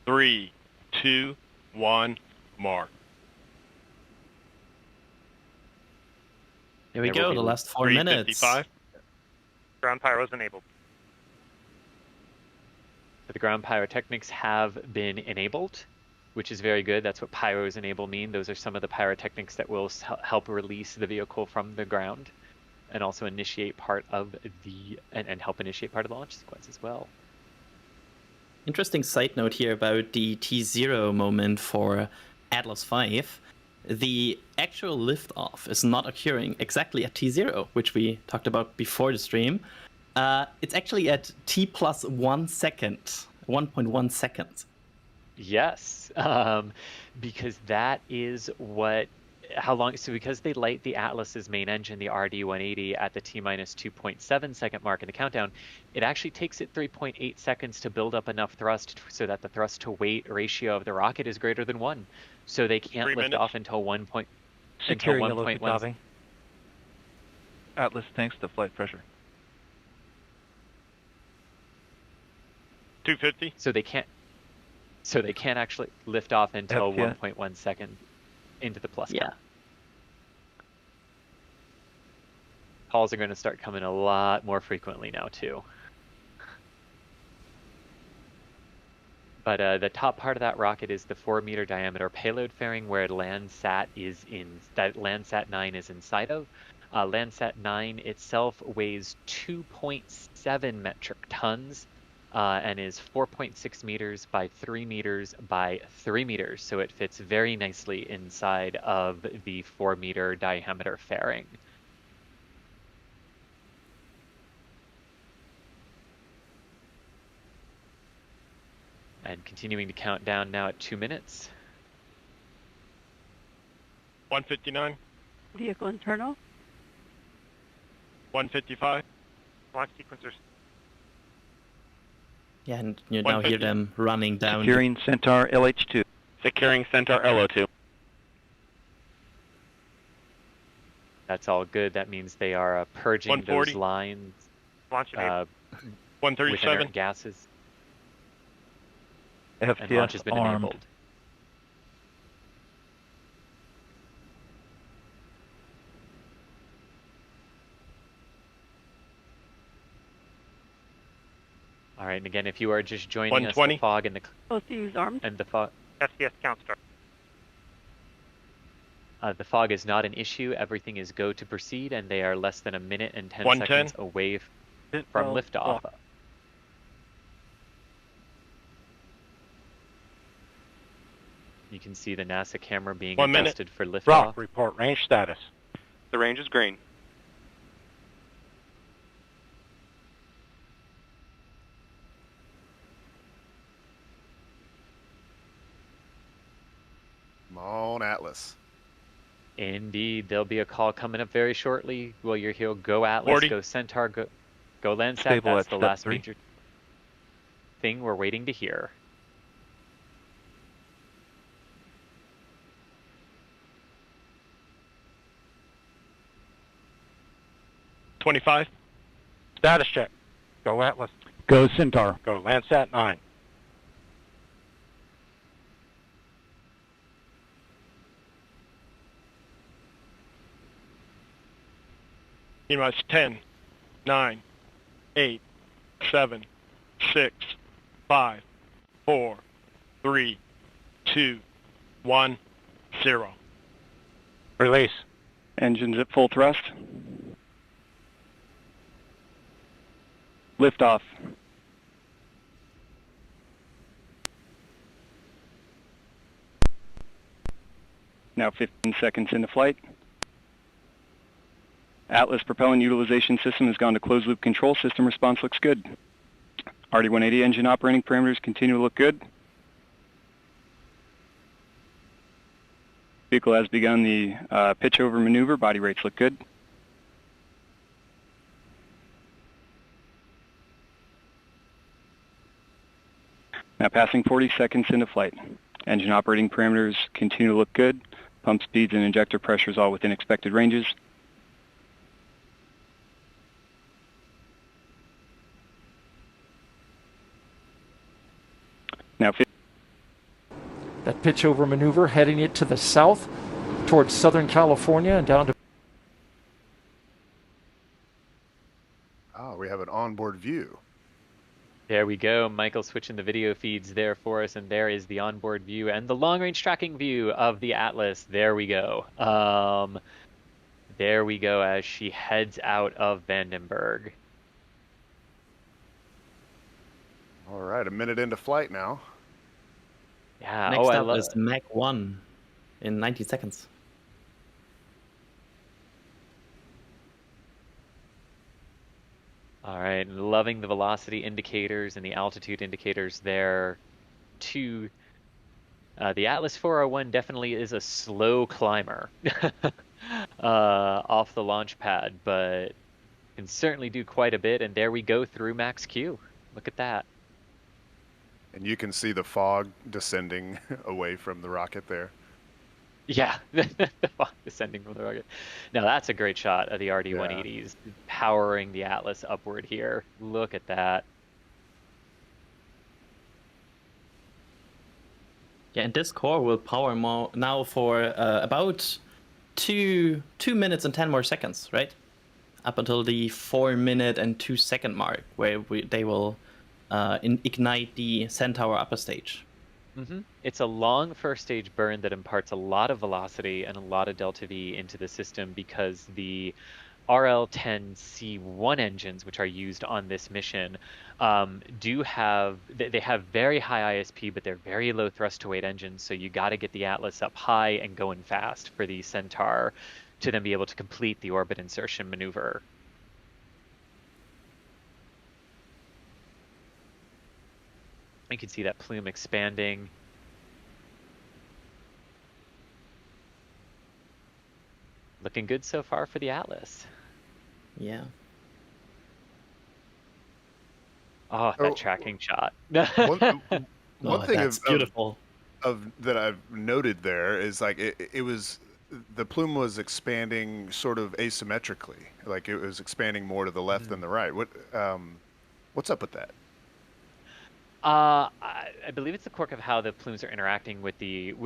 Speaker 7: 3, 2, 1, mark.
Speaker 6: Here we
Speaker 5: There will
Speaker 6: go,
Speaker 5: be
Speaker 6: the last 4 minutes.
Speaker 7: 3:55.
Speaker 8: Ground pyros enabled.
Speaker 5: The ground pyrotechnics have been enabled, which is very good. That's what pyros enable mean. Those are some of the pyrotechnics that will help release the vehicle from the ground and also initiate part of the and help initiate part of the launch sequence as well.
Speaker 6: Interesting side note here about the T0 moment for Atlas V. The actual liftoff is not occurring exactly at T0, which we talked about before the stream. It's actually at T plus 1 second, 1.1 seconds.
Speaker 5: Yes, because that is how long, so because they light the Atlas's main engine, the RD-180, at the T-minus 2.7 second mark in the countdown, it actually takes it 3.8 seconds to build up enough thrust so that the thrust to weight ratio of the rocket is greater than 1. So they can't
Speaker 7: 3
Speaker 5: lift
Speaker 7: minutes.
Speaker 5: off until 1.
Speaker 9: Securing
Speaker 5: until
Speaker 9: yellow
Speaker 5: 1.1.
Speaker 9: Katavi. Atlas tanks to flight pressure.
Speaker 7: 250.
Speaker 5: So they can't actually lift off until
Speaker 9: FPS.
Speaker 5: 1.1 second into the plus
Speaker 6: Yeah.
Speaker 5: count. Calls are going to start coming a lot more frequently now too. But the top part of that rocket is the 4-meter diameter payload fairing where Landsat 9 is inside of. Landsat 9 itself weighs 2.7 metric tons and is 4.6 meters by 3 meters by 3 meters. So it fits very nicely inside of the 4-meter diameter fairing. And continuing to count down now at 2 minutes.
Speaker 7: 159.
Speaker 3: Vehicle internal.
Speaker 7: 155.
Speaker 8: Launch sequencers.
Speaker 6: Yeah, and you now hear
Speaker 7: 150.
Speaker 6: them running down.
Speaker 9: Securing Centaur LH2.
Speaker 8: Securing Centaur LO2.
Speaker 5: That's all good. That means they are purging those
Speaker 7: 140.
Speaker 5: lines
Speaker 8: Launch enabled.
Speaker 5: with
Speaker 7: 137.
Speaker 5: inert gases, and launch has
Speaker 9: FPS
Speaker 5: been
Speaker 9: armed.
Speaker 5: enabled. All right, and again, if you are just joining us,
Speaker 7: 120.
Speaker 5: the fog and
Speaker 3: OCU's armed.
Speaker 5: the fog.
Speaker 8: SPS count start.
Speaker 5: The fog is not an issue. Everything is go to proceed, and they are less than a minute and 10
Speaker 7: 110.
Speaker 5: seconds away from liftoff. You can see the NASA camera being
Speaker 7: 1 minute.
Speaker 5: adjusted for liftoff.
Speaker 7: Rock, report range status.
Speaker 8: The range is green.
Speaker 4: on Atlas.
Speaker 5: Indeed, there'll be a call coming up very shortly. Well, you're here. Go Atlas,
Speaker 8: 40.
Speaker 5: go Centaur, go Landsat.
Speaker 9: Stable
Speaker 5: That's
Speaker 9: at
Speaker 5: the
Speaker 9: step
Speaker 5: last
Speaker 9: 3.
Speaker 5: major thing we're waiting to hear.
Speaker 8: $25.
Speaker 7: Status check. Go Atlas. Go Centaur. Go Landsat 9.
Speaker 8: T-minus 10, 9, 8, 7, 6, 5, 4, 3, 2, 1, 0.
Speaker 7: Release.
Speaker 9: Engines at full thrust. Liftoff. Now 15 seconds into flight. Atlas propellant utilization system has gone to closed loop control. System response looks good. RD-180 engine operating parameters continue to look good. Vehicle has begun the pitch over maneuver. Body rates look good. Now passing 40 seconds into flight. Engine operating parameters continue to look good. Pump speeds and injector pressures all within expected ranges. Now
Speaker 10: That pitch over maneuver heading it to the south towards Southern California and down to...
Speaker 4: Oh, we have an onboard view.
Speaker 5: There we go. Michael switching the video feeds there for us, and there is the onboard view and the long-range tracking view of the Atlas. There we go. There we go as she heads out of Vandenberg.
Speaker 4: All right, a minute into flight now.
Speaker 5: Yeah.
Speaker 6: Next
Speaker 5: I
Speaker 6: up
Speaker 5: love
Speaker 6: is Mach 1 in 90 seconds.
Speaker 5: All right, loving the velocity indicators and the altitude indicators there. The Atlas 401 definitely is a slow climber off the launch pad, but can certainly do quite a bit. And there we go through max Q. Look at that.
Speaker 4: And you can see the fog descending away from the rocket there.
Speaker 5: Yeah, the fog descending from the rocket. Now that's a great shot of the RD-180s powering the Atlas upward here. Look at that.
Speaker 6: Yeah, and this core will power more now for about 2 minutes and 10 more seconds, right? Up until the 4 minute and 2 second mark, where they will ignite the Centaur upper stage.
Speaker 5: It's a long first stage burn that imparts a lot of velocity and a lot of delta V into the system because the RL-10C1 engines, which are used on this mission, they have very high ISP, but they're very low thrust to weight engines. So you got to get the Atlas up high and going fast for the Centaur to then be able to complete the orbit insertion maneuver. You can see that plume expanding. Looking good so far for the Atlas.
Speaker 6: Yeah.
Speaker 5: Oh, that tracking shot.
Speaker 4: One thing
Speaker 6: that's beautiful.
Speaker 4: That I've noted there is like it was the plume was expanding sort of asymmetrically, like it was expanding more to the left than the right. What's up with that?
Speaker 5: I believe it's the quirk of how the plumes are interacting with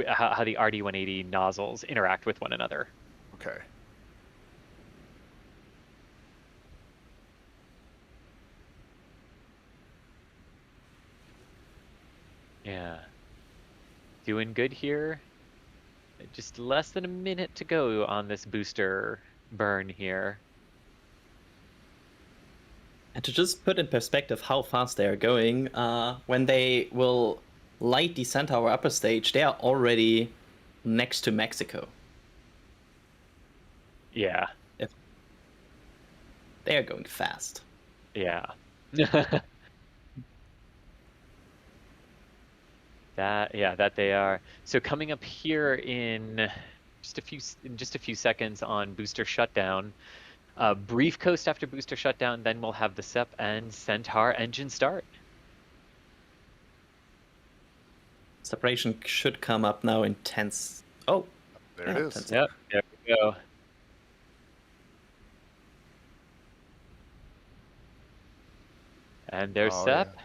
Speaker 5: how the RD-180 nozzles interact with one another.
Speaker 4: Okay.
Speaker 5: Yeah. Doing good here. Just less than a minute to go on this booster burn here.
Speaker 6: And to just put in perspective how fast they are going, when they will light the Centaur upper stage, they are already next to Mexico.
Speaker 5: Yeah.
Speaker 6: They are going fast.
Speaker 5: Yeah. That they are. So coming up here in just a few seconds on booster shutdown, brief coast after booster shutdown, then we'll have the SEP and Centaur engine start.
Speaker 6: Separation should come up now in 10. Oh,
Speaker 4: There it is.
Speaker 5: Yep, there we go. And there's SEP.
Speaker 4: Yeah.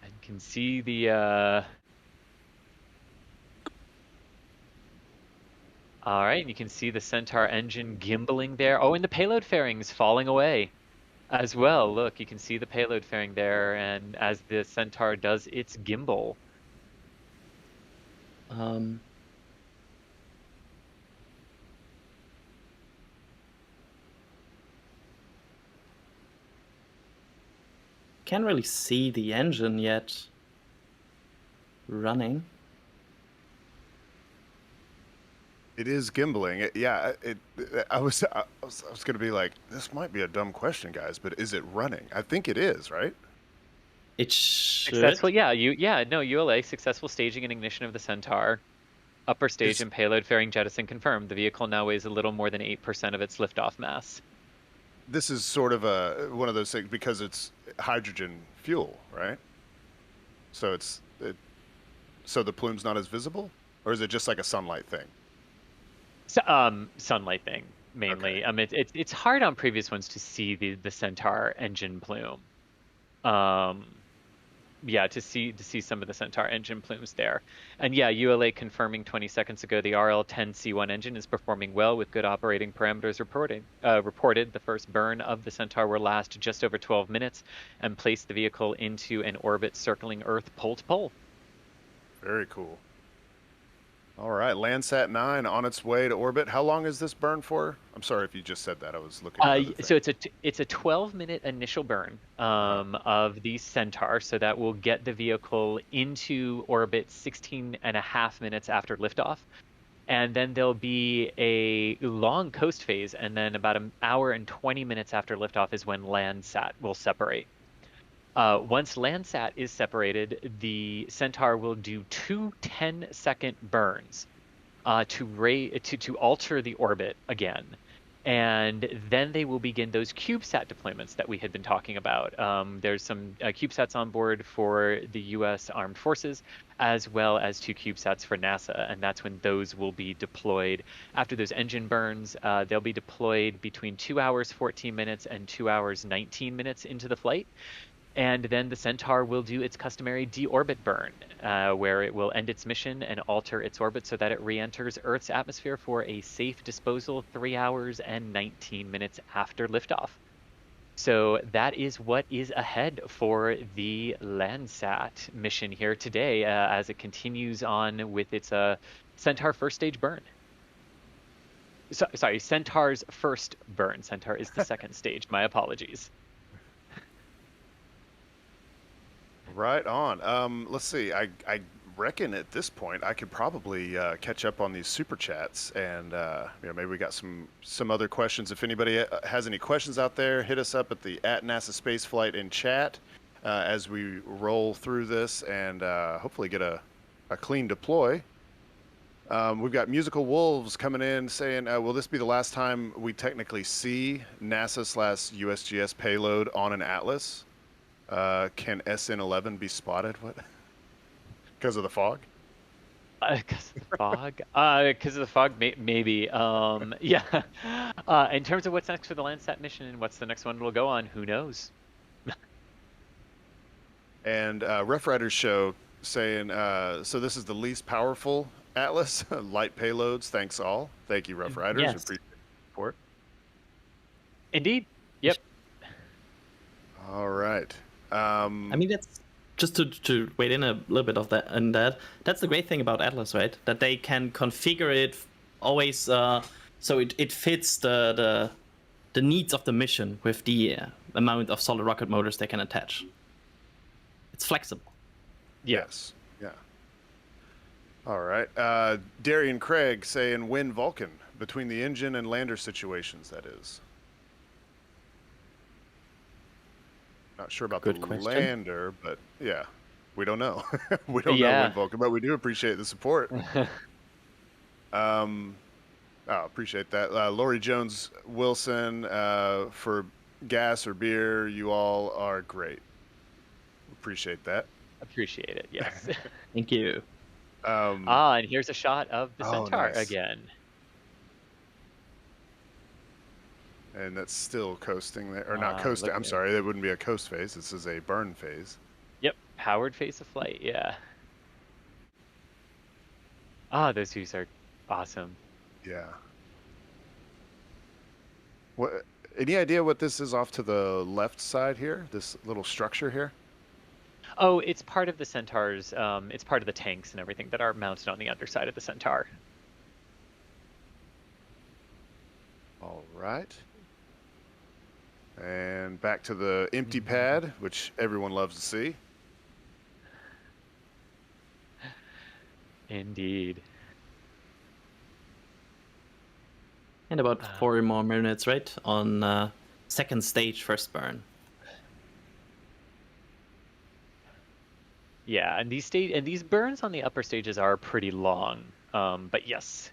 Speaker 5: And can see the all right, and you can see the Centaur engine gimbaling there. Oh, and the payload fairing's falling away as well. Look, you can see the payload fairing there, and as the Centaur does its gimbal.
Speaker 6: Can't really see the engine yet running.
Speaker 4: It is gimbaling. I was going to be like, this might be a dumb question, guys, but is it running? I think it is, right?
Speaker 6: It should.
Speaker 5: Successful, ULA successful staging and ignition of the Centaur. Upper stage and payload fairing jettison confirmed. The vehicle now weighs a little more than 8% of its liftoff mass.
Speaker 4: This is sort of one of those things because it's hydrogen fuel, right? So so the plume's not as visible, or is it just like a sunlight thing?
Speaker 5: Sunlight thing mainly.
Speaker 4: Okay.
Speaker 5: It's hard on previous ones to see the Centaur engine plume. To see some of the Centaur engine plumes there. And ULA confirming 20 seconds ago the RL-10C1 engine is performing well with good operating parameters reported. The first burn of the Centaur will last just over 12 minutes and place the vehicle into an orbit circling Earth pole to pole.
Speaker 4: Very cool. All right, Landsat 9 on its way to orbit. How long is this burn for? I'm sorry if you just said that. I was looking at the
Speaker 5: So it's a 12-minute initial burn of the Centaur, so that will get the vehicle into orbit 16.5 minutes after liftoff. And then there'll be a long coast phase, and then about an hour and 20 minutes after liftoff is when Landsat will separate. Once Landsat is separated, the Centaur will do 2 10-second burns to alter the orbit again. And then they will begin those CubeSat deployments that we had been talking about. There's some CubeSats on board for the U.S. Armed Forces, as well as 2 CubeSats for NASA, and that's when those will be deployed. After those engine burns, they'll be deployed between 2 hours 14 minutes and 2 hours 19 minutes into the flight. And then the Centaur will do its customary deorbit burn, where it will end its mission and alter its orbit so that it re-enters Earth's atmosphere for a safe disposal 3 hours and 19 minutes after liftoff. So that is what is ahead for the Landsat mission here today as it continues on with its Centaur first stage burn. Sorry, Centaur's first burn. Centaur is the second stage. My apologies.
Speaker 4: Right on. Let's see. I reckon at this point I could probably catch up on these super chats, and maybe we got some other questions. If anybody has any questions out there, hit us up at the @NASASpaceflight in chat as we roll through this and hopefully get a clean deploy. We've got Musical Wolves coming in saying, will this be the last time we technically see NASA/USGS payload on an Atlas? Can SN11 be spotted? What? Because of the fog?
Speaker 5: Because of the fog? Because of the fog, maybe. In terms of what's next for the Landsat mission and what's the next one we'll go on, who knows?
Speaker 4: And Rough Riders Show saying, so this is the least powerful Atlas? Light payloads, thanks all. Thank you, Rough Riders.
Speaker 6: Yes.
Speaker 4: Appreciate the support.
Speaker 5: Indeed. Yep.
Speaker 4: All right.
Speaker 6: I mean, that's just to wait in a little bit of that, and that's the great thing about Atlas, right? That they can configure it always so it fits the needs of the mission with the amount of solid rocket motors they can attach. It's flexible.
Speaker 4: Yes. Yeah. All right. Darian Craig saying win Vulcan between the engine and lander situations, that is. Not sure about
Speaker 6: Good
Speaker 4: the
Speaker 6: question.
Speaker 4: lander, but yeah, we don't know. We don't know
Speaker 5: Yeah.
Speaker 4: when Vulcan, but we do appreciate the support. Appreciate that. Lori Jones Wilson, for gas or beer, you all are great. Appreciate that.
Speaker 5: Appreciate it, yes.
Speaker 6: Thank you.
Speaker 5: And here's a shot of the Centaur
Speaker 4: nice.
Speaker 5: again.
Speaker 4: And that's still coasting there, or not coasting. I'm sorry, that wouldn't be a coast phase. This is a burn phase.
Speaker 5: Yep, powered phase of flight, yeah. Those views are awesome.
Speaker 4: Yeah. What? Any idea what this is off to the left side here? This little structure here?
Speaker 5: Oh, it's part of the Centaur's, it's part of the tanks and everything that are mounted on the underside of the Centaur.
Speaker 4: All right. And back to the empty pad, which everyone loves to see.
Speaker 5: Indeed.
Speaker 6: And about 4 more minutes, right? On second stage, first burn.
Speaker 5: Yeah, and these burns on the upper stages are pretty long. But yes.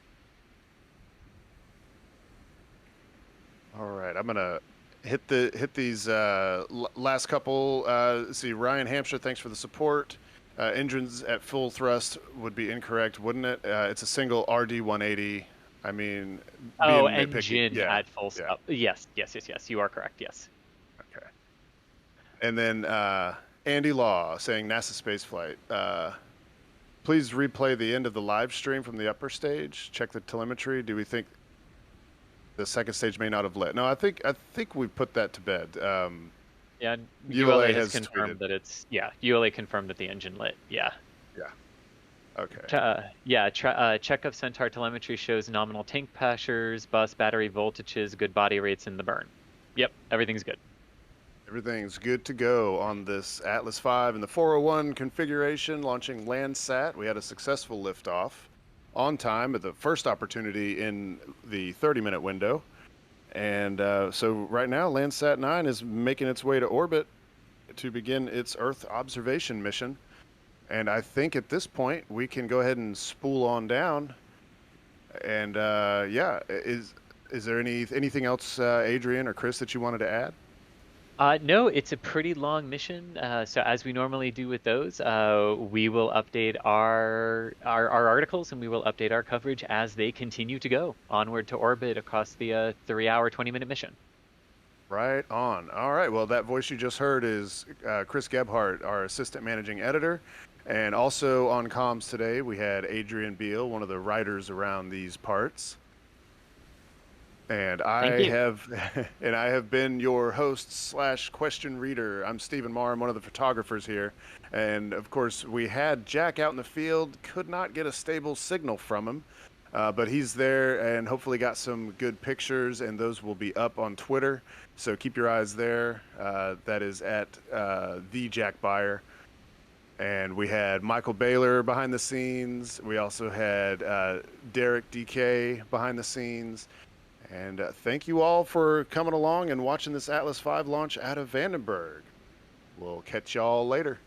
Speaker 4: All right, I'm gonna hit these last couple. See, Ryan Hampshire, thanks for the support. Engines at full thrust would be incorrect, wouldn't it? It's a single RD 180. I mean, being
Speaker 5: engine
Speaker 4: yeah,
Speaker 5: at full stop. Yes. You are correct. Yes.
Speaker 4: Okay. And then Andy Law saying NASA spaceflight. Please replay the end of the live stream from the upper stage. Check the telemetry. Do we think the second stage may not have lit? No, I think we put that to bed.
Speaker 5: Yeah,
Speaker 4: ULA
Speaker 5: has
Speaker 4: has
Speaker 5: confirmed
Speaker 4: tweeted
Speaker 5: that it's ULA confirmed that the engine lit. Yeah.
Speaker 4: Yeah. Okay.
Speaker 5: Check of Centaur telemetry shows nominal tank pressures, bus battery voltages, good body rates in the burn. Yep, everything's good.
Speaker 4: Everything's good to go on this Atlas V in the 401 configuration, launching Landsat. We had a successful liftoff on time at the first opportunity in the 30-minute window. And so right now, Landsat 9 is making its way to orbit to begin its Earth observation mission. And I think at this point, we can go ahead and spool on down. And yeah, is there anything else, Adrian or Chris, that you wanted to add?
Speaker 5: No, it's a pretty long mission. So as we normally do with those, we will update our articles and we will update our coverage as they continue to go onward to orbit across the 3-hour, 20-minute mission.
Speaker 4: Right on. All right. Well, that voice you just heard is Chris Gebhardt, our assistant managing editor. And also on comms today, we had Adrian Beal, one of the writers around these parts. And I have been your host / question reader. I'm Stephen Marr. I'm one of the photographers here. And of course, we had Jack out in the field, could not get a stable signal from him. But he's there and hopefully got some good pictures, and those will be up on Twitter. So keep your eyes there. That is at the Jack Beyer. And we had Michael Baylor behind the scenes. We also had Derek DK behind the scenes. And thank you all for coming along and watching this Atlas V launch out of Vandenberg. We'll catch y'all later.